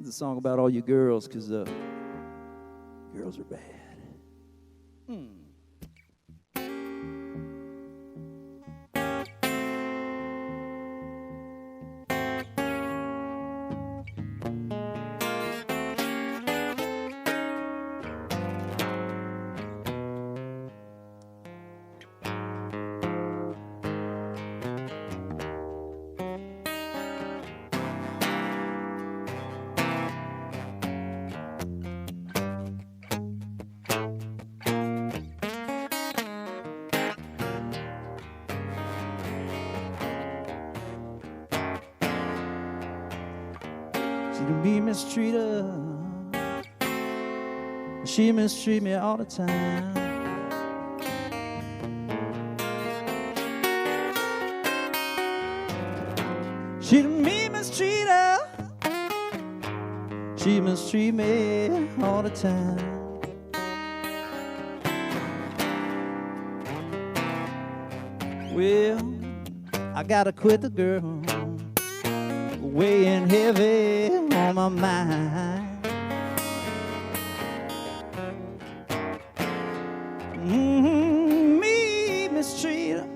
It's a song about all you girls, because girls are bad. She can be mistreated. She mistreat me all the time. She can be mistreated. She mistreat me all the time. Well, I gotta quit the girl, weighing heavy on my mind. Me mistreat her,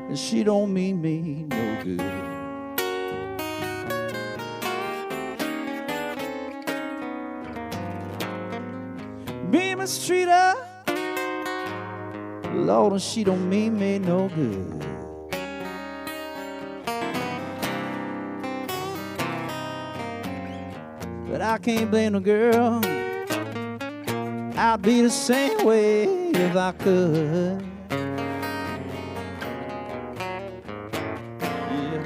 and she don't mean me no good. Me mistreat her, Lord, and she don't mean me no good. But I can't blame the girl. I'd be the same way if I could. Yeah.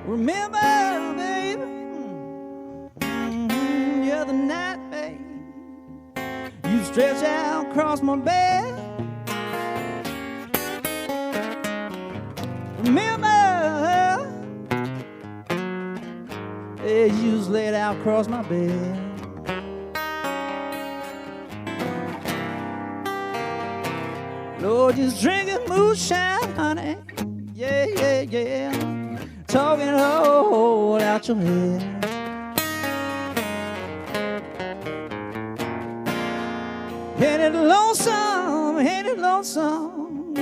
Remember, baby, the other night, baby, you stretched out across my bed. Remember, yeah, you was laid out across my bed. Lord, just drinking moonshine, honey. Yeah, yeah, yeah. Talking all out your head. Ain't it lonesome, ain't it lonesome,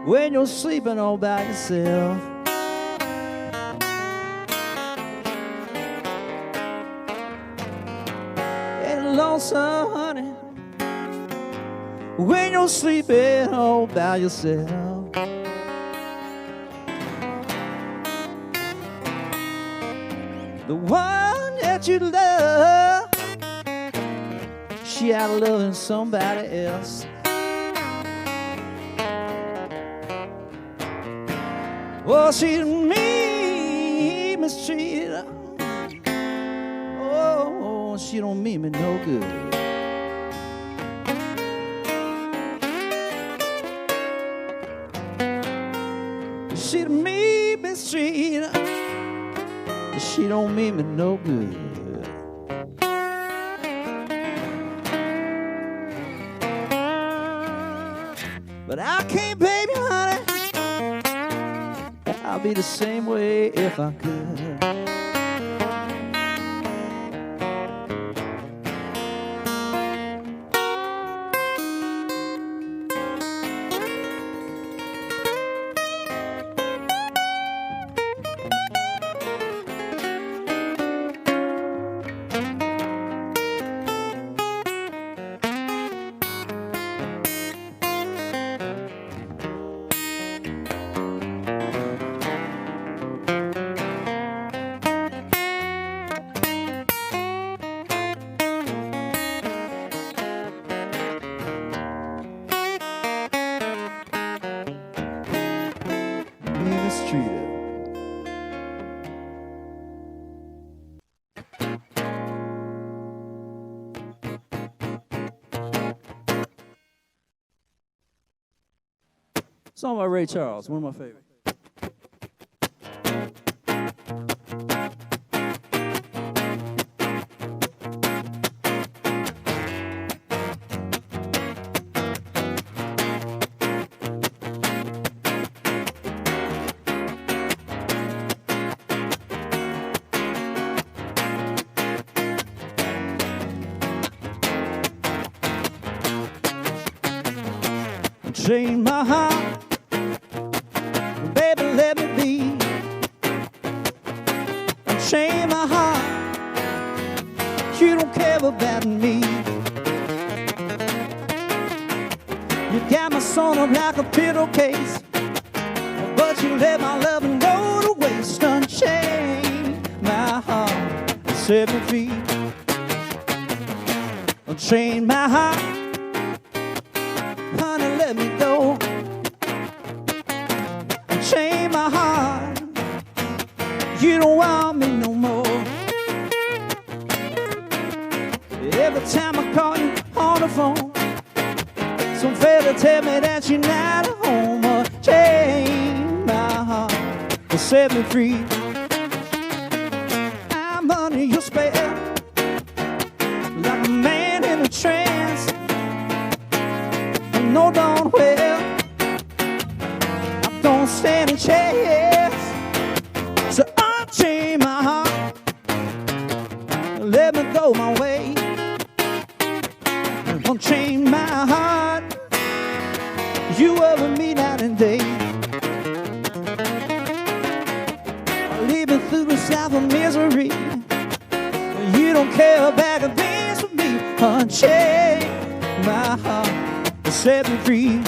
when you're sleeping all by yourself? Ain't it lonesome, honey, when you're sleeping all by yourself? The one that you love, she out loving somebody else. Oh, she me mistreated. Oh, she don't mean me no good. She me mistreated. She don't mean me no good. But I can't, baby, honey. I'll be the same way if I could. Song by Ray Charles, one of my favorites. Chain my heart, baby, let me be. Chain my heart, you don't care about me. You got my son up like a pillowcase, but you let my loving go to waste. Unchain my heart, set me free. Unchain my heart, honey, let me go. Chain my heart, you don't want me no more. Every time I call you on the phone, some fella tell me that you're not at home. Chain my heart, set me free. I'm under your spell, like a man in a trance. No, darn well, I don't stand a chance. So unchain my heart, let me go my way. Unchain my heart, you over me night and day. Living through the south of misery, you don't care about the things for me. Unchain my heart, set me free.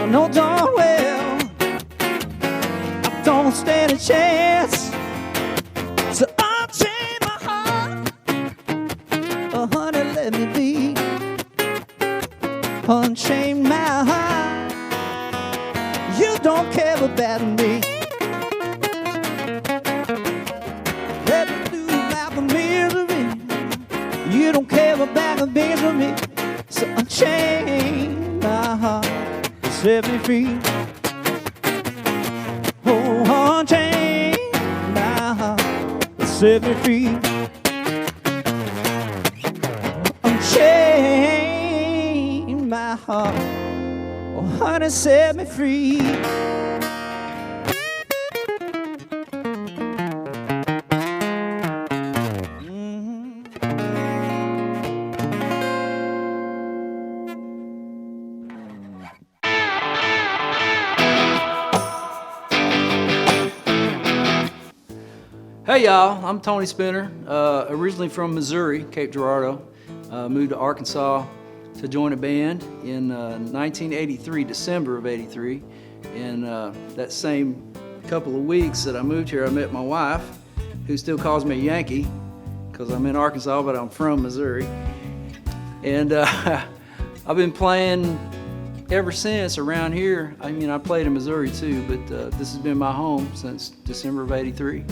No, darn well, I don't stand a chance. So unchain my heart, oh honey, let me be. Unchain my heart, you don't care about me. Let me do about the misery, you don't care about the misery. So unchain my heart, set me free. Oh, unchain my heart, set me free. Unchain my heart, oh honey, set me free. Hey y'all, I'm Tony Spinner, originally from Missouri, Cape Girardeau. Moved to Arkansas to join a band in 1983, December of '83. And that same couple of weeks that I moved here, I met my wife, who still calls me a Yankee, because I'm in Arkansas, but I'm from Missouri. And I've been playing ever since around here. I mean, I played in Missouri too, but this has been my home since December of '83.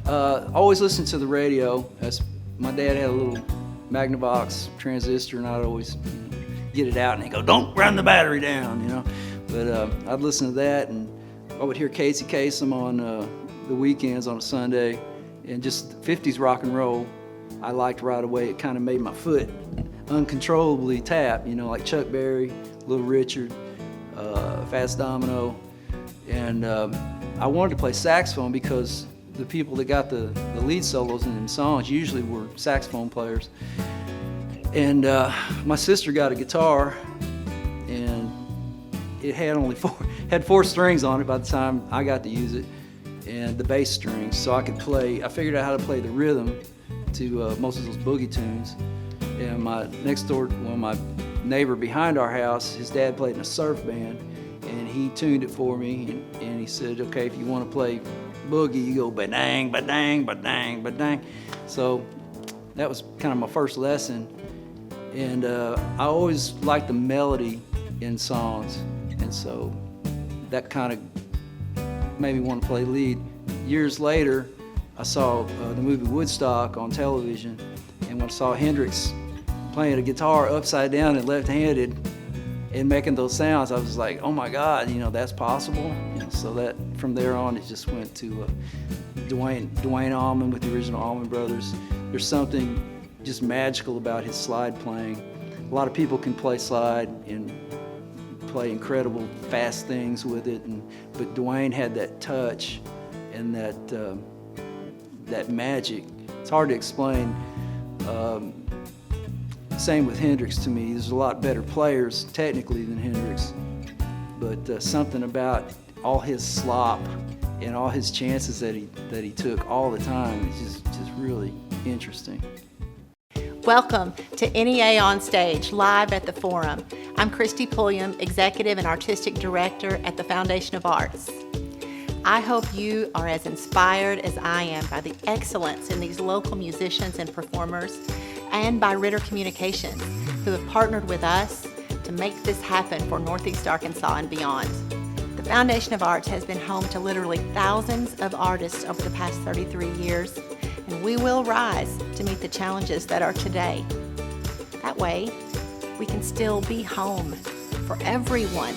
Always listened to the radio. My dad had a little Magnavox transistor, and I'd always get it out and he'd go, "Don't run the battery down," you know. But I'd listen to that, and I would hear Casey Kasem on the weekends on a Sunday, and just 50s rock and roll I liked right away. It kind of made my foot uncontrollably tap, you know, like Chuck Berry, Little Richard, Fats Domino. And I wanted to play saxophone because the people that got the lead solos in them songs usually were saxophone players. And my sister got a guitar, and it had only four strings on it by the time I got to use it, and the bass strings, so I figured out how to play the rhythm to most of those boogie tunes. And my neighbor behind our house, his dad played in a surf band, and he tuned it for me, and he said, okay, if you want to play boogie, you go ba-dang, ba-dang, ba-dang, ba-dang. So that was kind of my first lesson. And I always liked the melody in songs, and so that kind of made me want to play lead. Years later, I saw the movie Woodstock on television, and when I saw Hendrix playing a guitar upside down and left-handed and making those sounds, I was like, oh my God, that's possible. So that from there on, it just went to Dwayne Allman with the original Allman Brothers. There's something just magical about his slide playing. A lot of people can play slide and play incredible fast things with it, but Dwayne had that touch and that magic. It's hard to explain. Same with Hendrix to me. There's a lot better players technically than Hendrix, but something about all his slop and all his chances that he took all the time is just really interesting. Welcome to NEA Onstage, live at the Forum. I'm Christy Pulliam, Executive and Artistic Director at the Foundation of Arts. I hope you are as inspired as I am by the excellence in these local musicians and performers, and by Ritter Communications, who have partnered with us to make this happen for Northeast Arkansas and beyond. The Foundation of Arts has been home to literally thousands of artists over the past 33 years, and we will rise to meet the challenges that are today. That way, we can still be home for everyone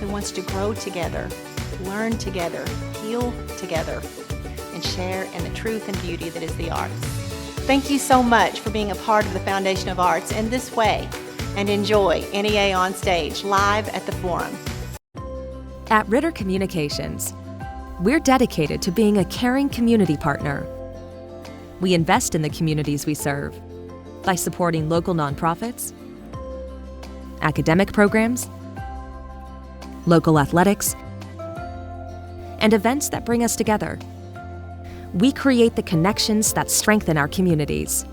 who wants to grow together, learn together, heal together, and share in the truth and beauty that is the arts. Thank you so much for being a part of the Foundation of Arts in this way, and enjoy NEA Onstage live at the Forum. At Ritter Communications, we're dedicated to being a caring community partner. We invest in the communities we serve by supporting local nonprofits, academic programs, local athletics, and events that bring us together. We create the connections that strengthen our communities.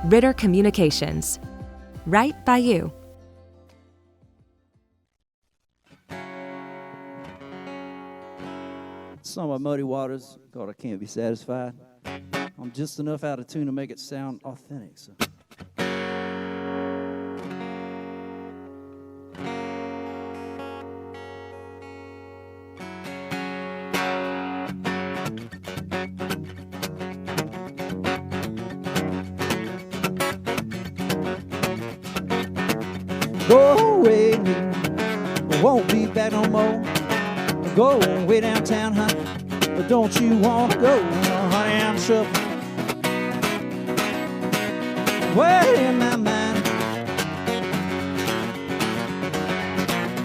Ritter Communications, right by you. Song by Muddy Waters called I Can't Be Satisfied. I'm just enough out of tune to make it sound authentic. So. Go away, I won't be back no more. Go way downtown, honey, but don't you want to go? Oh, honey, I'm trouble. Way in my mind.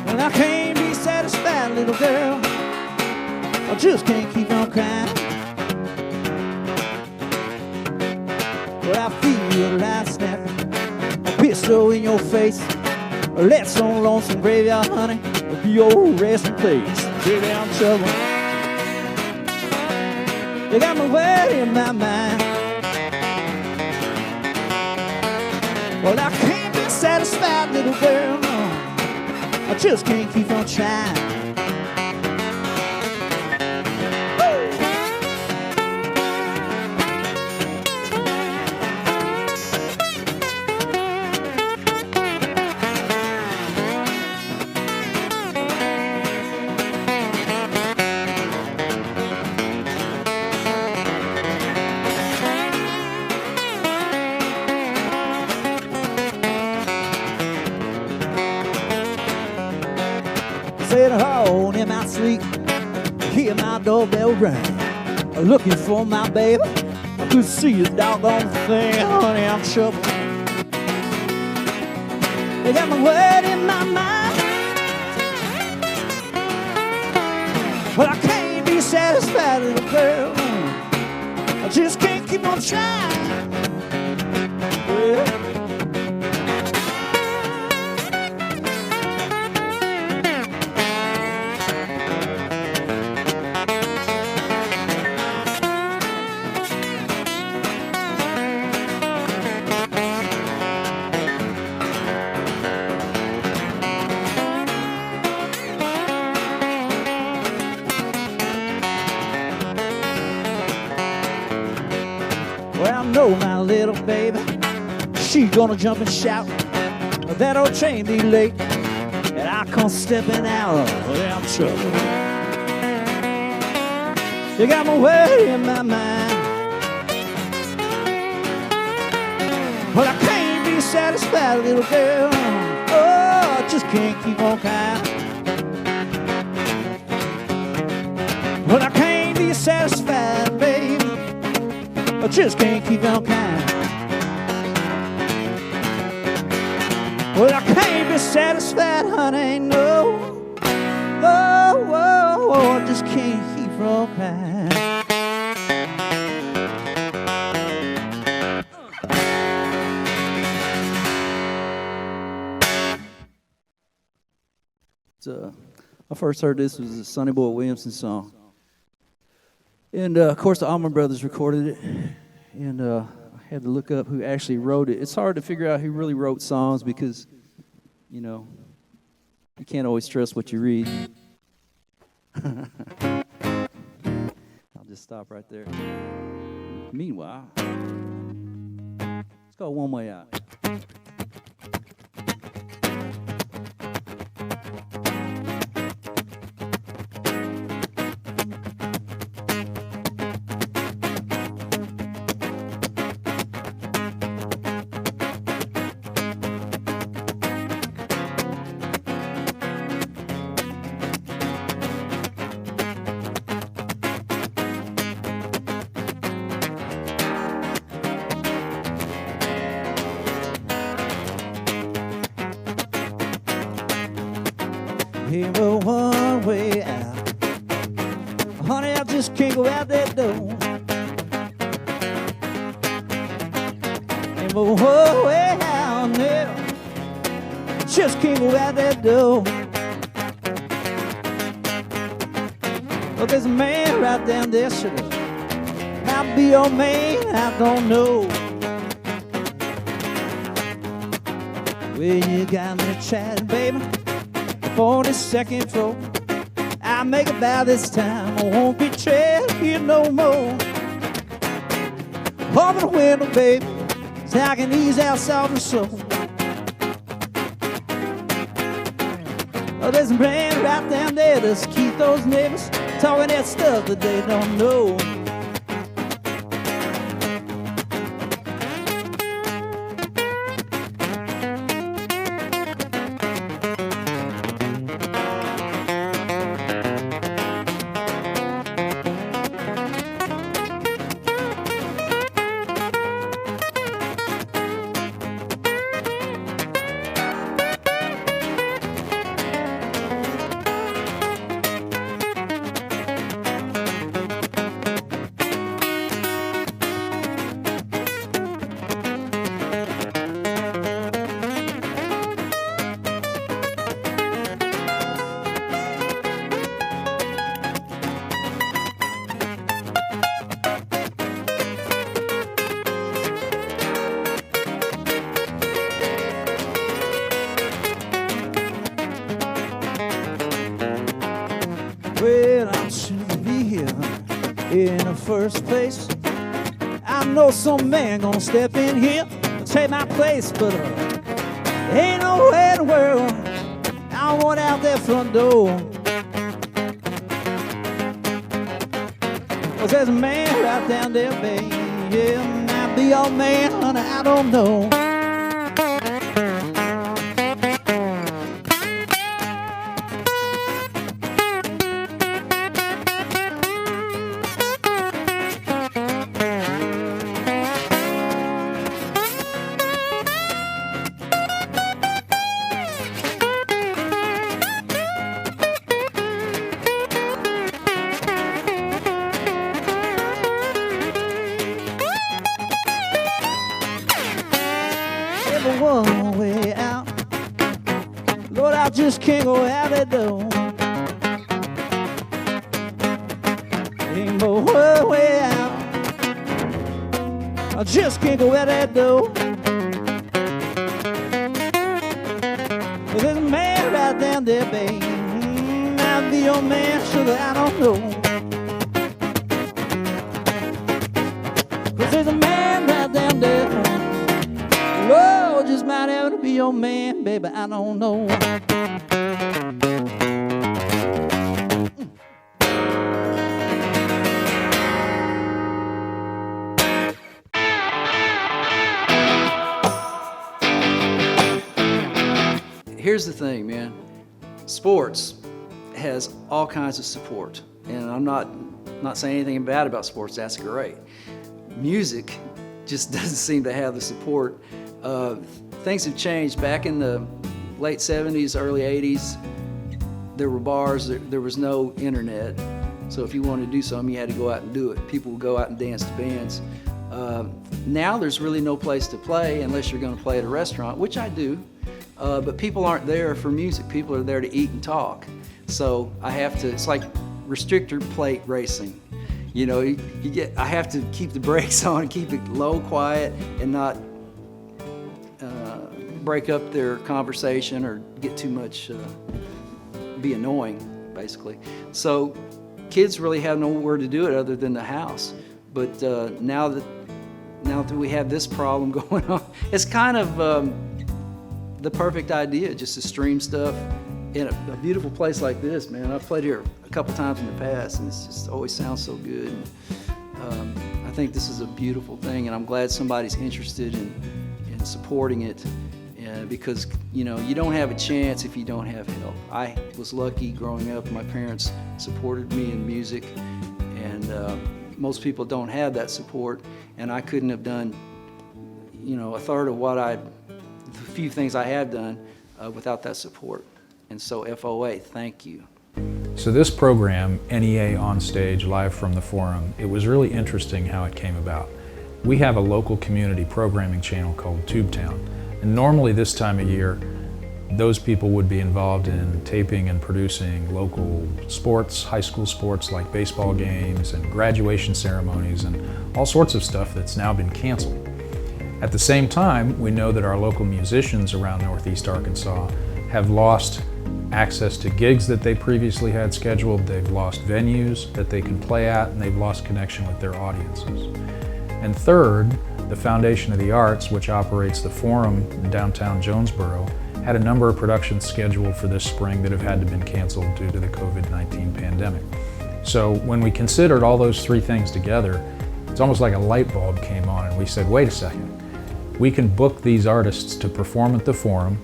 Well, I can't be satisfied, little girl. I just can't keep on crying. Well, I feel like snapping a pistol in your face. Let's on lonesome graveyard, honey, be your resting place. Baby, I'm trouble. You got me way in my mind. Well, I can't be satisfied, little girl. No, I just can't keep on trying. Sitting home in my sleep, hear my doorbell ring, looking for my baby. I could see his doggone thing, honey, I'm trouble. They got my word in my mind, but I can't be satisfied, little girl. I just can't keep on trying. Well, Well, I know my little baby, she's gonna jump and shout. That old train be late, and I come stepping out. Well, I'm trouble. You got my worry in my mind. Well, I can't be satisfied, little girl. Oh, I just can't keep on crying. Well, I can't be satisfied, baby. I just can't keep on crying. Well, I can't be satisfied, honey, no. Oh, oh, oh, I just can't keep from crying. I first heard this was a Sonny Boy Williamson song. And, of course, the Allman Brothers recorded it. And I had to look up who actually wrote it. It's hard to figure out who really wrote songs because, you know, you can't always trust what you read. I'll just stop right there. Meanwhile, let's go One Way Out. Ain't but one way out. Honey, I just can't go out that door. Ain't but one way out now. Just can't go out that door. Well, there's a man right down there, sugar. Might be your man, I don't know. Well, you got me chatting, baby. 42nd floor. I make it by this time. I won't be trapped here no more. Open the window, baby, so I can ease out soft and slow. Oh, there's a man right down there. Just keep those neighbors talking that stuff that they don't know. Well, I shouldn't be here in the first place. I know some man gonna step in here and take my place, but ain't no way in the world I want out that front door. 'Cause there's a man right down there, baby. Yeah, might be your man, honey, I don't know. One way out. Lord, I just can't go out that door. Ain't but one way out. I just can't go out that door. Well, there's a man right down there, babe. Might be your man, sugar, I don't know. 'Cause there's a man your man, baby, I don't know. Here's the thing, man. Sports has all kinds of support, and I'm not saying anything bad about sports. That's great. Music just doesn't seem to have the support. Things have changed. Back in the late 70s, early 80s, there were bars. There was no internet, so if you wanted to do something, you had to go out and do it. People would go out and dance to bands. Now there's really no place to play unless you're going to play at a restaurant, which I do. But people aren't there for music. People are there to eat and talk. So I have to, it's like restrictor plate racing. You know, I have to keep the brakes on, keep it low, quiet, and not break up their conversation or get too much, be annoying, basically. So kids really have nowhere to do it other than the house. But now that we have this problem going on, it's kind of the perfect idea, just to stream stuff in a beautiful place like this, man. I've played here a couple times in the past, and it just always sounds so good. And, I think this is a beautiful thing, and I'm glad somebody's interested in supporting it, because you know, you don't have a chance if you don't have help. I was lucky growing up. My parents supported me in music, and most people don't have that support, and I couldn't have done, you know, a third of what the few things I have done without that support. And so FOA, thank you. So this program, NEA Onstage, live from the Forum, it was really interesting how it came about. We have a local community programming channel called Tubetown, and normally this time of year, those people would be involved in taping and producing local sports, high school sports like baseball games and graduation ceremonies and all sorts of stuff that's now been canceled. At the same time, we know that our local musicians around Northeast Arkansas have lost access to gigs that they previously had scheduled, they've lost venues that they can play at, and they've lost connection with their audiences. And third, the Foundation of the Arts, which operates the Forum in downtown Jonesboro, had a number of productions scheduled for this spring that have had to been canceled due to the COVID-19 pandemic. So when we considered all those three things together, it's almost like a light bulb came on, and we said, wait a second. We can book these artists to perform at the Forum,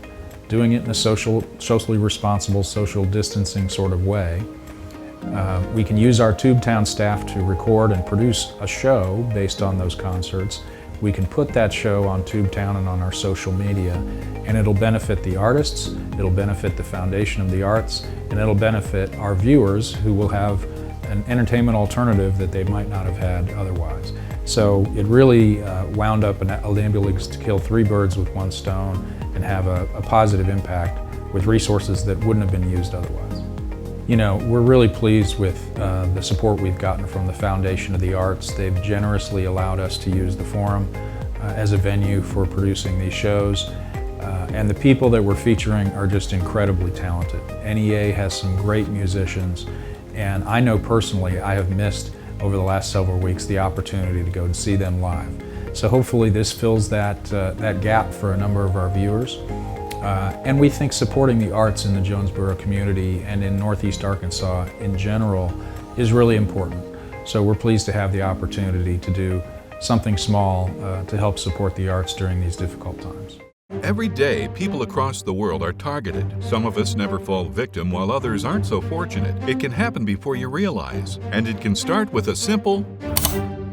doing it in a socially responsible, social distancing sort of way. We can use our Tubetown staff to record and produce a show based on those concerts. We can put that show on Tubetown and on our social media, and it'll benefit the artists, it'll benefit the Foundation of the Arts, and it'll benefit our viewers who will have an entertainment alternative that they might not have had otherwise. So it really wound up enabling us to kill three birds with one stone and have a positive impact with resources that wouldn't have been used otherwise. You know, we're really pleased with the support we've gotten from the Foundation of the Arts. They've generously allowed us to use the Forum as a venue for producing these shows. And the people that we're featuring are just incredibly talented. NEA has some great musicians, and I know personally I have missed over the last several weeks the opportunity to go and see them live. So hopefully this fills that gap for a number of our viewers. And we think supporting the arts in the Jonesboro community and in Northeast Arkansas in general is really important. So we're pleased to have the opportunity to do something small to help support the arts during these difficult times. Every day, people across the world are targeted. Some of us never fall victim, while others aren't so fortunate. It can happen before you realize, and it can start with a simple...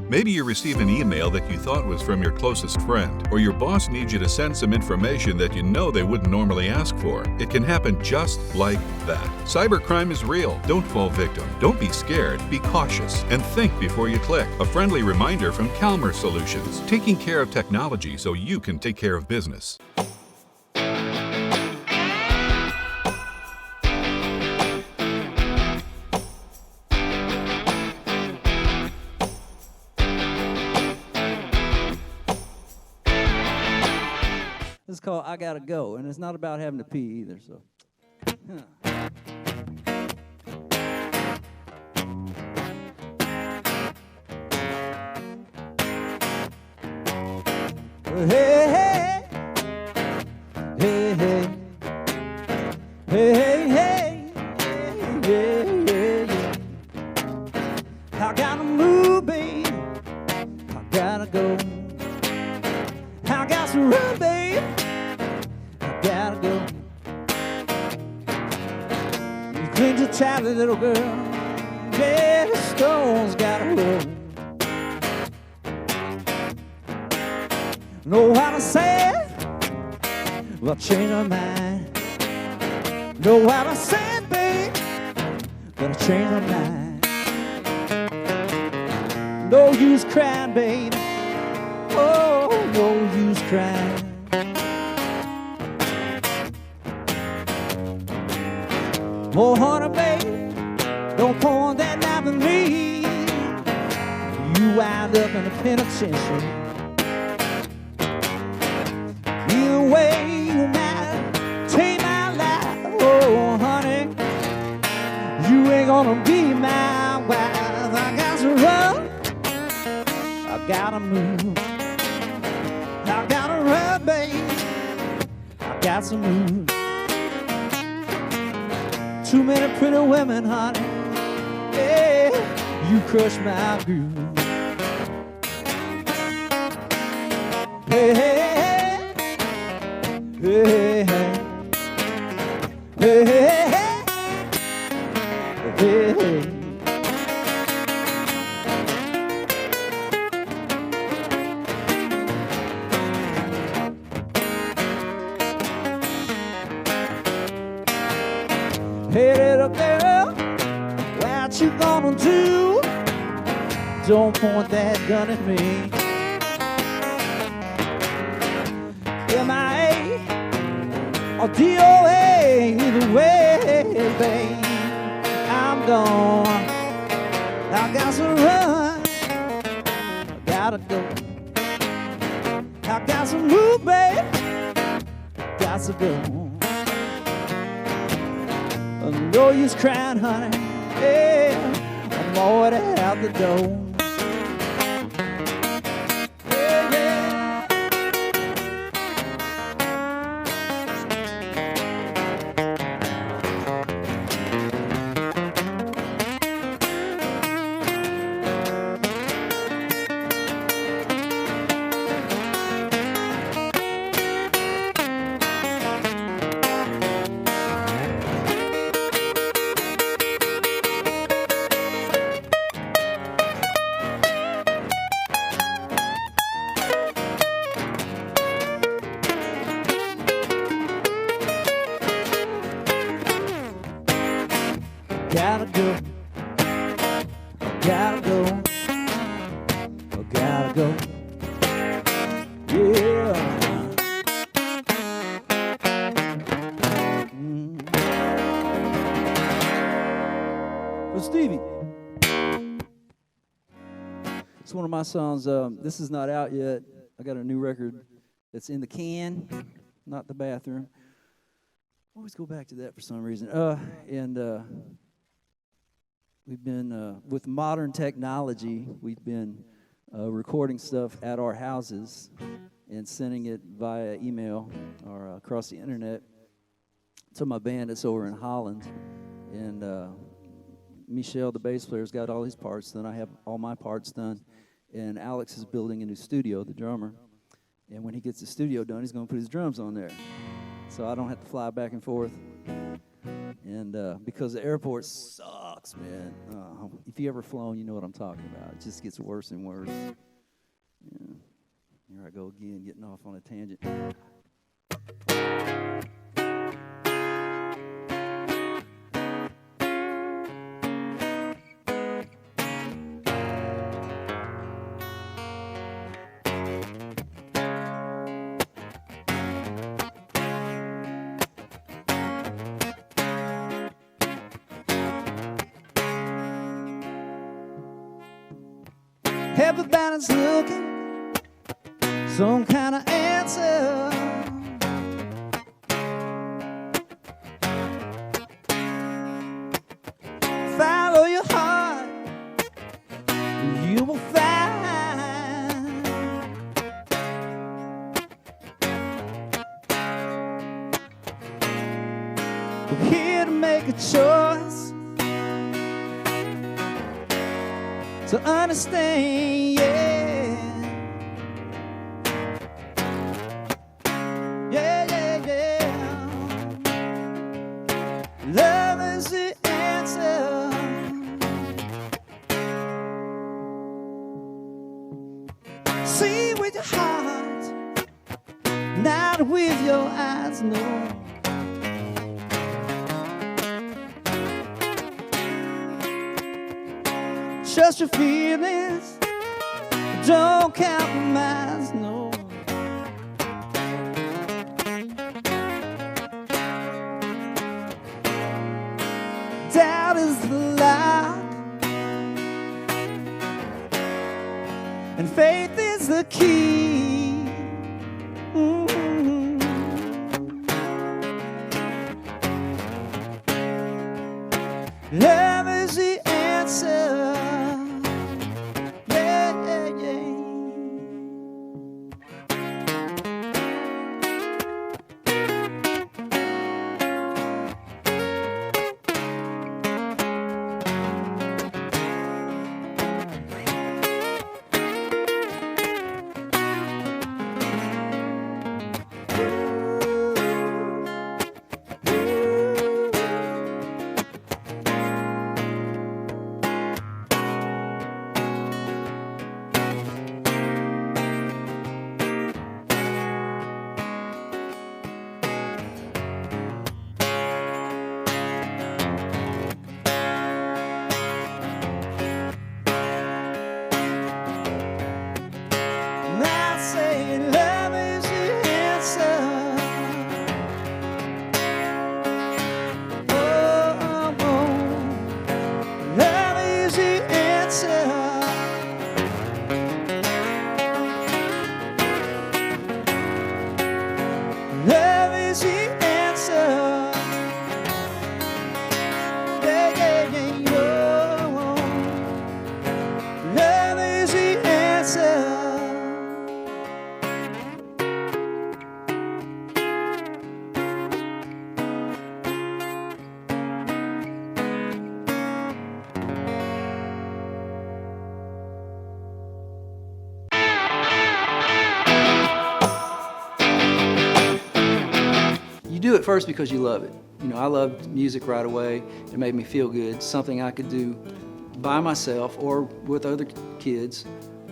Maybe you receive an email that you thought was from your closest friend, or your boss needs you to send some information that you know they wouldn't normally ask for. It can happen just like that. Cybercrime is real. Don't fall victim. Don't be scared. Be cautious and think before you click. A friendly reminder from Calmer Solutions, taking care of technology so you can take care of business. This is called I Gotta Go, and it's not about having to pee either, so. Hey, hey, hey. gotta go. I got to run, babe. I gotta go. You cling to tightly, little girl. Yeah, the stones gotta roll. Know how to say it, but change my mind. Know how to say it, babe, but I change my mind. No use crying, babe. Oh, no use crying. Oh, honey, babe, don't point that knife at me. You wind up in the penitentiary. Either way, you might take my life. Oh, honey, you ain't gonna be my wife. I got to run. I gotta move. I gotta run, babe. I got to move. Too many pretty women, honey. Yeah, you crush my groove. Hey, hey, hey, hey, hey, hey, hey, hey. Hey, little girl, what you gonna do? Don't point that gun at me. MIA or DOA, either way, babe, I'm gone. I got to run. I gotta go. I got to move, babe. Got to go. No use crying, honey. Yeah, I'm already out the door. Yeah, yeah. Gotta go, gotta go, gotta go, yeah. Well, Stevie, it's one of my songs. This is not out yet. I got a new record that's in the can, not the bathroom. I always go back to that for some reason. We've been, with modern technology, we've been recording stuff at our houses and sending it via email or across the internet to my band that's over in Holland. And Michel, the bass player, has got all his parts done. I have all my parts done. And Alex is building a new studio, the drummer. And when he gets the studio done, he's going to put his drums on there. So I don't have to fly back and forth. And because the airport sucks, man. If you ever flown, you know what I'm talking about. It just gets worse and worse. Yeah. Here I go again, getting off on a tangent. Everybody's looking some kind of answer. Follow your heart, you will find. We're here to make a choice, to understand, yeah. See with your heart, not with your eyes, no. Trust your feelings, don't compromise, no. Doubt is the lie, and faith is the key. Mm-hmm. Love is the answer. Yeah, yeah, yeah. Now say love is the answer. Oh, oh, love is the answer. Love is the answer. Yeah, yeah, yeah, oh, love is the answer. You do it first because you love it. You know, I loved music right away. It made me feel good, something I could do by myself or with other kids.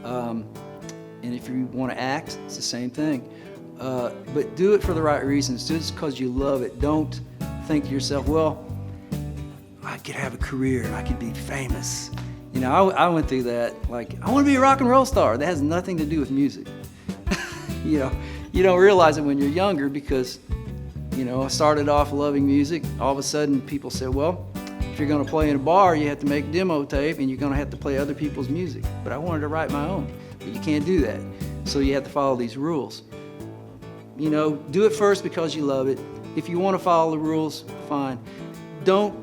And if you want to act, it's the same thing. But do it for the right reasons. Just because you love it. Don't think to yourself, well, I could have a career. I could be famous. You know, I went through that. Like, I want to be a rock and roll star. That has nothing to do with music. You know, you don't realize it when you're younger because, you know, I started off loving music. All of a sudden, people said, well, if you're going to play in a bar, you have to make demo tape and you're going to have to play other people's music. But I wanted to write my own. But you can't do that. So you have to follow these rules. You know, do it first because you love it. If you want to follow the rules, fine. Don't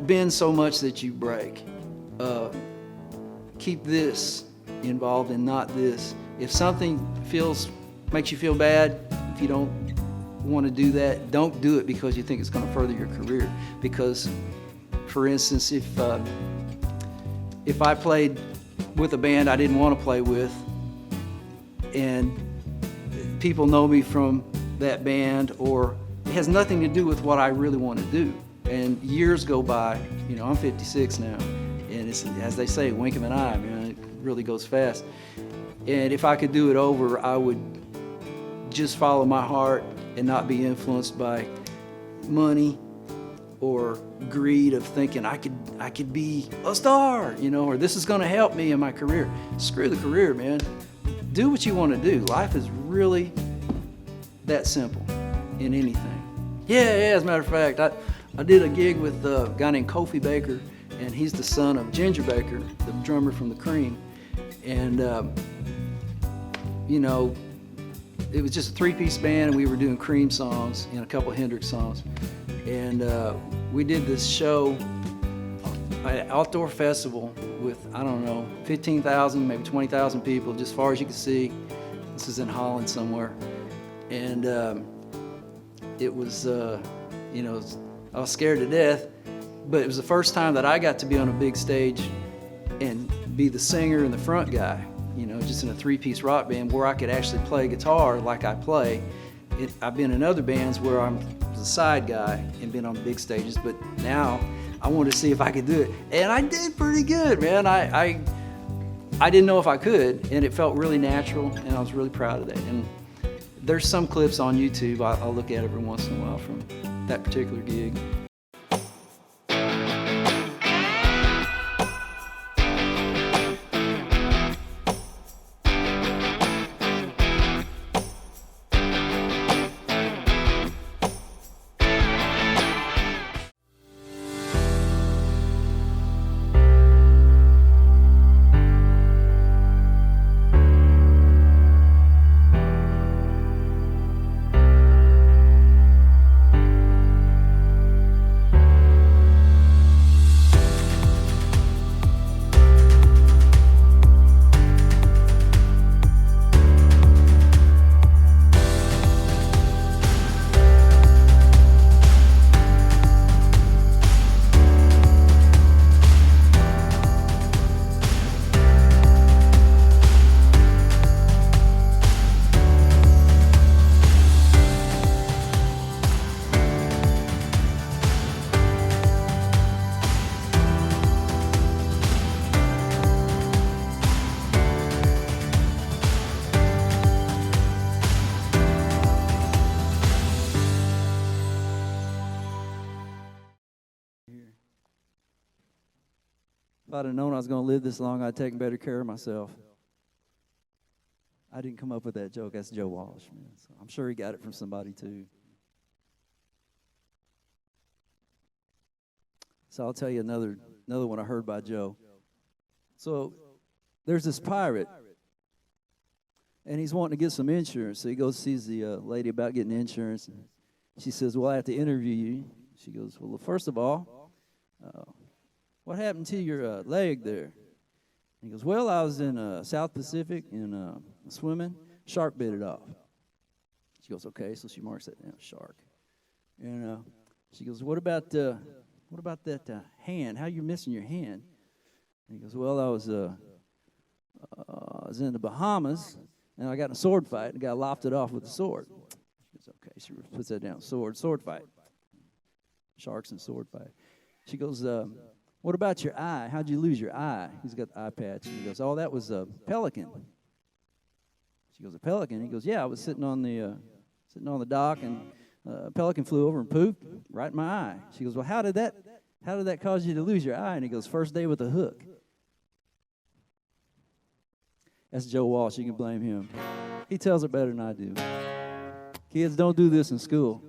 bend so much that you break. Keep this involved and not this. If something makes you feel bad, if you don't want to do that, don't do it because you think it's going to further your career. Because, for instance, if I played with a band I didn't want to play with, and people know me from that band, or it has nothing to do with what I really want to do, and years go by, you know, I'm 56 now, and it's, as they say, wink of an eye, man, it really goes fast. And if I could do it over, I would just follow my heart and not be influenced by money or greed of thinking I could be a star, you know, or this is going to help me in my career. Screw the career, man. Do what you want to do. Life is really that simple in anything. Yeah, as a matter of fact, I did a gig with a guy named Kofi Baker, and he's the son of Ginger Baker, the drummer from the Cream. And, you know, it was just a three-piece band, and we were doing Cream songs and a couple of Hendrix songs. And we did this show at an outdoor festival with, I don't know, 15,000, maybe 20,000 people, just as far as you could see. This is in Holland somewhere. And it was, you know, I was scared to death, but it was the first time that I got to be on a big stage and be the singer and the front guy, you know, just in a three-piece rock band where I could actually play guitar like I play. I've been in other bands where I'm the side guy and been on big stages, but now I wanted to see if I could do it. And I did pretty good, man. I I didn't know if I could, and it felt really natural, and I was really proud of that. And there's some clips on YouTube I'll look at every once in a while from that particular gig. If I'd have known I was going to live this long, I'd taken better care of myself. I didn't come up with that joke. That's Joe Walsh, man. So I'm sure he got it from somebody, too. So I'll tell you another one I heard by Joe. So there's this pirate, and he's wanting to get some insurance. So he goes sees the lady about getting insurance. And she says, well, I have to interview you. She goes, well, first of all, what happened to your leg there? He goes, well, I was in South Pacific and swimming. Shark bit it off. She goes, okay, so she marks that down, shark. And she goes, what about that hand? How you missing your hand? And he goes, well, I was in the Bahamas, and I got in a sword fight, and the guy lopped it off with a sword. She goes, okay, she puts that down, sword fight. Sharks and sword fight. She goes, what about your eye? How'd you lose your eye? He's got the eye patch. And he goes, oh, that was a pelican. She goes, a pelican? He goes, yeah, I was sitting on the dock, and a pelican flew over and pooped right in my eye. She goes, well, how did that cause you to lose your eye? And he goes, first day with a hook. That's Joe Walsh. You can blame him. He tells it better than I do. Kids, don't do this in school.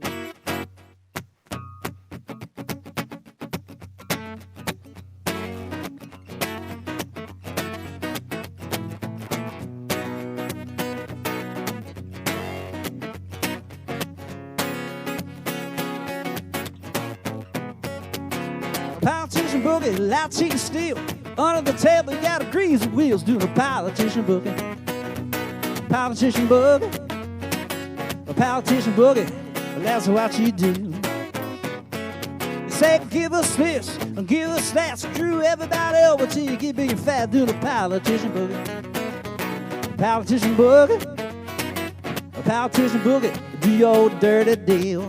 Politician boogie, loud cheating steel. Under the table, you got a greasy wheels doing a politician boogie. Politician boogie, a politician boogie, that's what you do. They say, give us this, and give us that, screw everybody over till you get big and fat doing a politician boogie. Politician boogie, a politician boogie, do your dirty deal.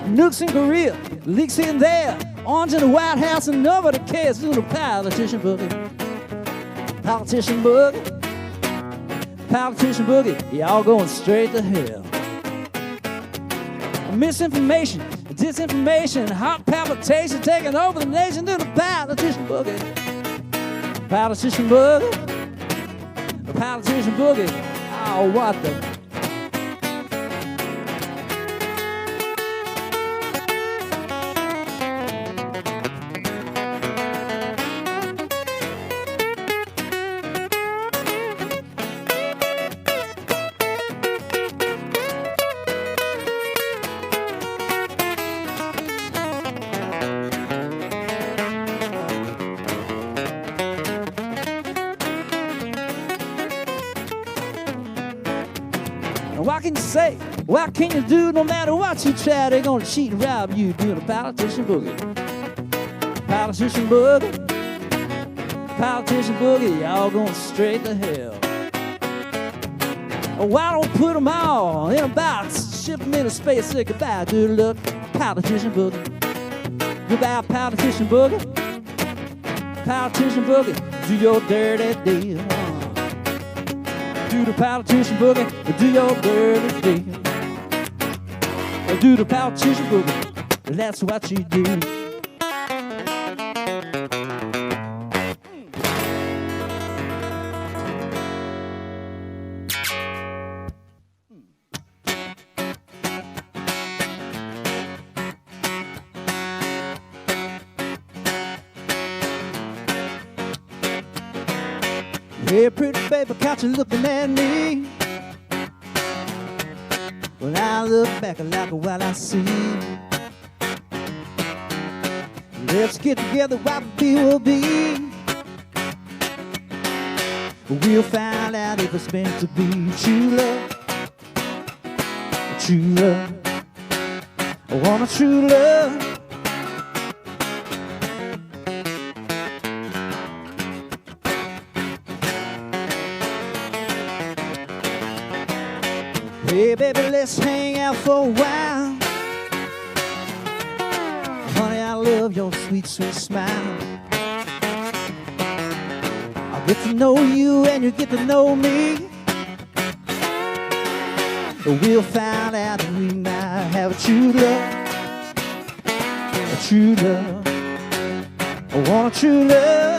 Nooks in Korea, leaks in there, orange in the White House, and nobody cares. Doing a politician boogie. Politician boogie. Politician boogie. Y'all going straight to hell. Misinformation, disinformation, heart palpitation taking over the nation. Doing a politician boogie. Politician boogie. A politician boogie. Oh, what the... What can you say? What can you do? No matter what you try, they're gonna cheat and rob you doing a politician boogie. Politician boogie. Politician boogie, y'all going straight to hell. Oh, why don't put them all in a box, ship them into space, say goodbye, good luck, politician boogie. Goodbye, politician boogie. Politician boogie, do your dirty deal. Do the politician boogie, do your dirty deal. Do the politician boogie, that's what you do. Hey, pretty baby, caught you looking at me. When I look back, I like what I see. Let's get together, what we will be. We'll find out if it's meant to be. True love, true love. I want a true love. Hey, baby, let's hang out for a while. Honey, I love your sweet, sweet smile. I'll get to know you and you get to know me. We'll find out that we might have a true love. A true love. I want a true love.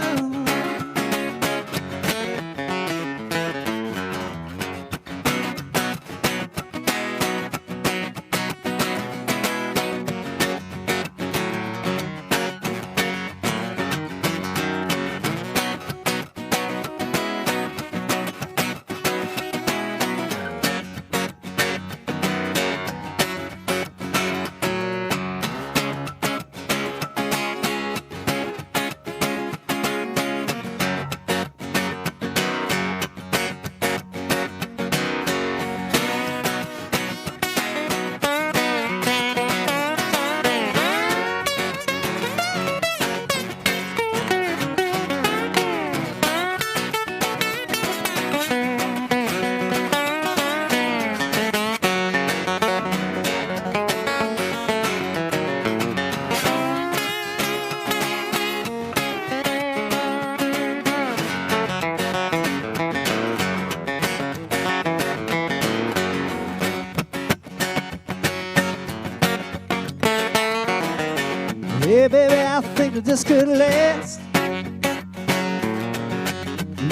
Hey, baby, I think that this could last.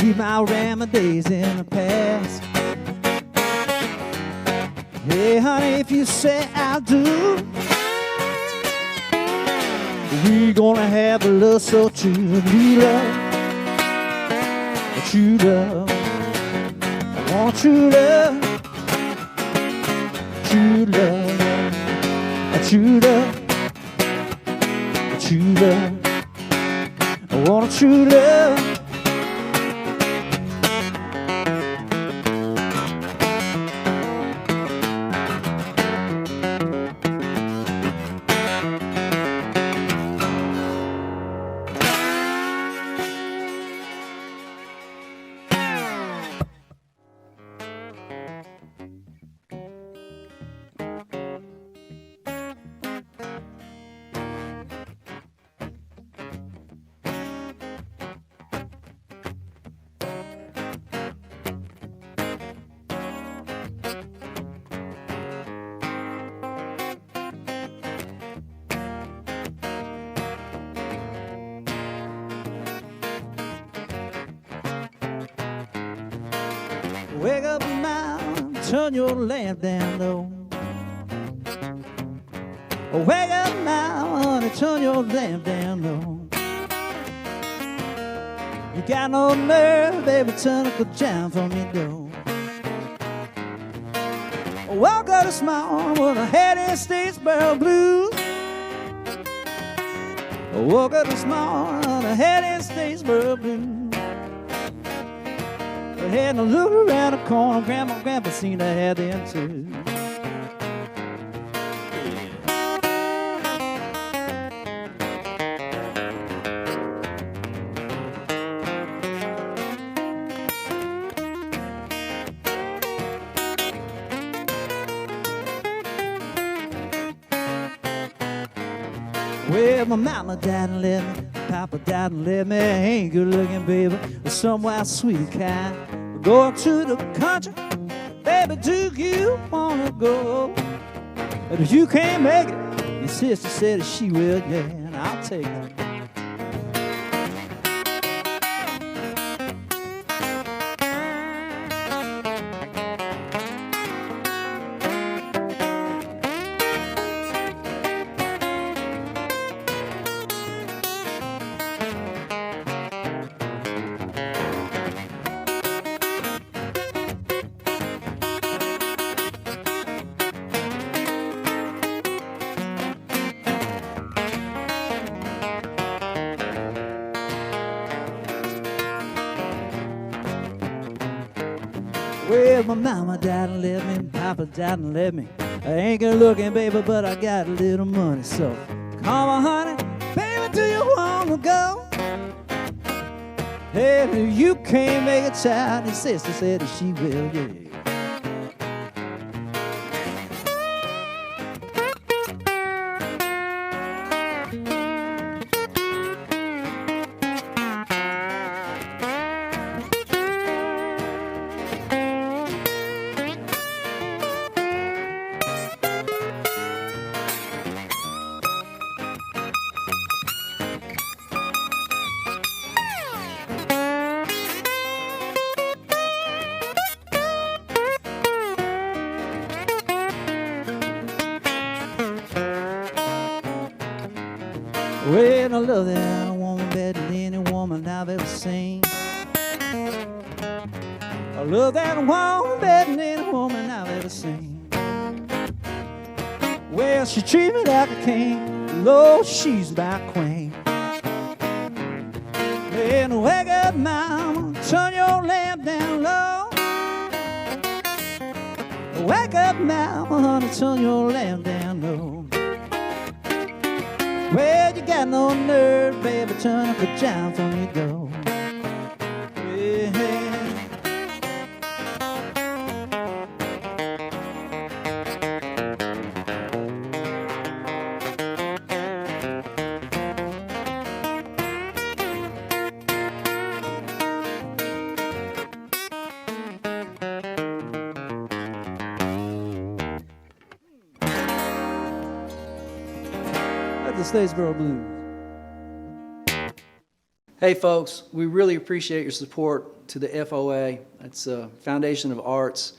Leave my ramen days in the past. Hey, honey, if you say I do, we gonna have a love so true. True love, true love. I want true love, true love, true love. True love, I want a true love. Wake up now, turn your lamp down low. Wake up now, honey, turn your lamp down low. You got no nerve, baby, turn up the jam for me, though. Woke up this morning with a head in Statesboro blues. Woke up this morning with a head in Statesboro blues. I had to look around the corner, Grandma and Grandpa seen I had them too. Well, my mama died and left me, papa died and left me. Ain't good looking, baby, but somewhere sweet and kind. We're going to the country, baby, do you wanna go? But if you can't make it, your sister said that she will, yeah, and I'll take it. Well, my mama died and left me, papa died and left me. I ain't good looking, baby, but I got a little money. So come on, honey, baby, do you wanna go? Hey, if you can't make a child, your sister said that she will, yeah. Well, I love that woman better than any woman I've ever seen. I love that woman better than any woman I've ever seen. Well, she treats me like a king. Lord, she's my queen. And wake up, mama, turn your lamp down low. Wake up, mama, honey, turn your lamp down low. Well, you got no nerve, baby, turn up the jam for me, go. Yeah. The Statesboro Blues. Hey folks, we really appreciate your support to the FOA. It's a foundation of arts,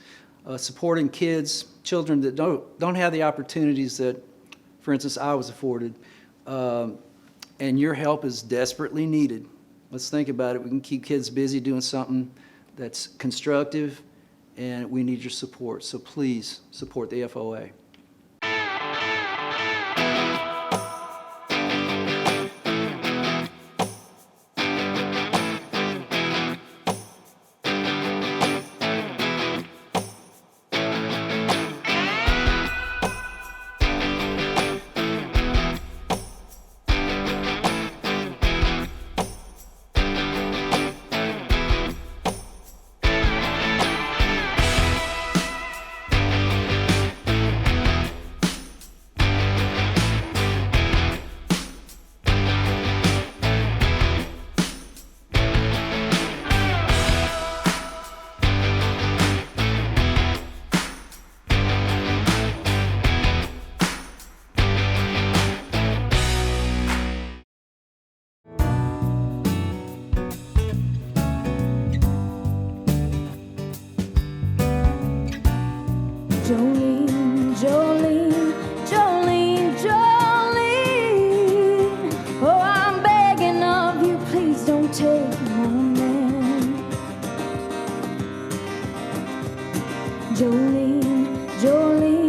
supporting children that don't have the opportunities that, for instance, I was afforded. And your help is desperately needed. Let's think about it. We can keep kids busy doing something that's constructive, and we need your support. So please support the FOA. Jolene, Jolene, Jolene, Jolene. Oh, I'm begging of you, please don't take my man. Jolene, Jolene.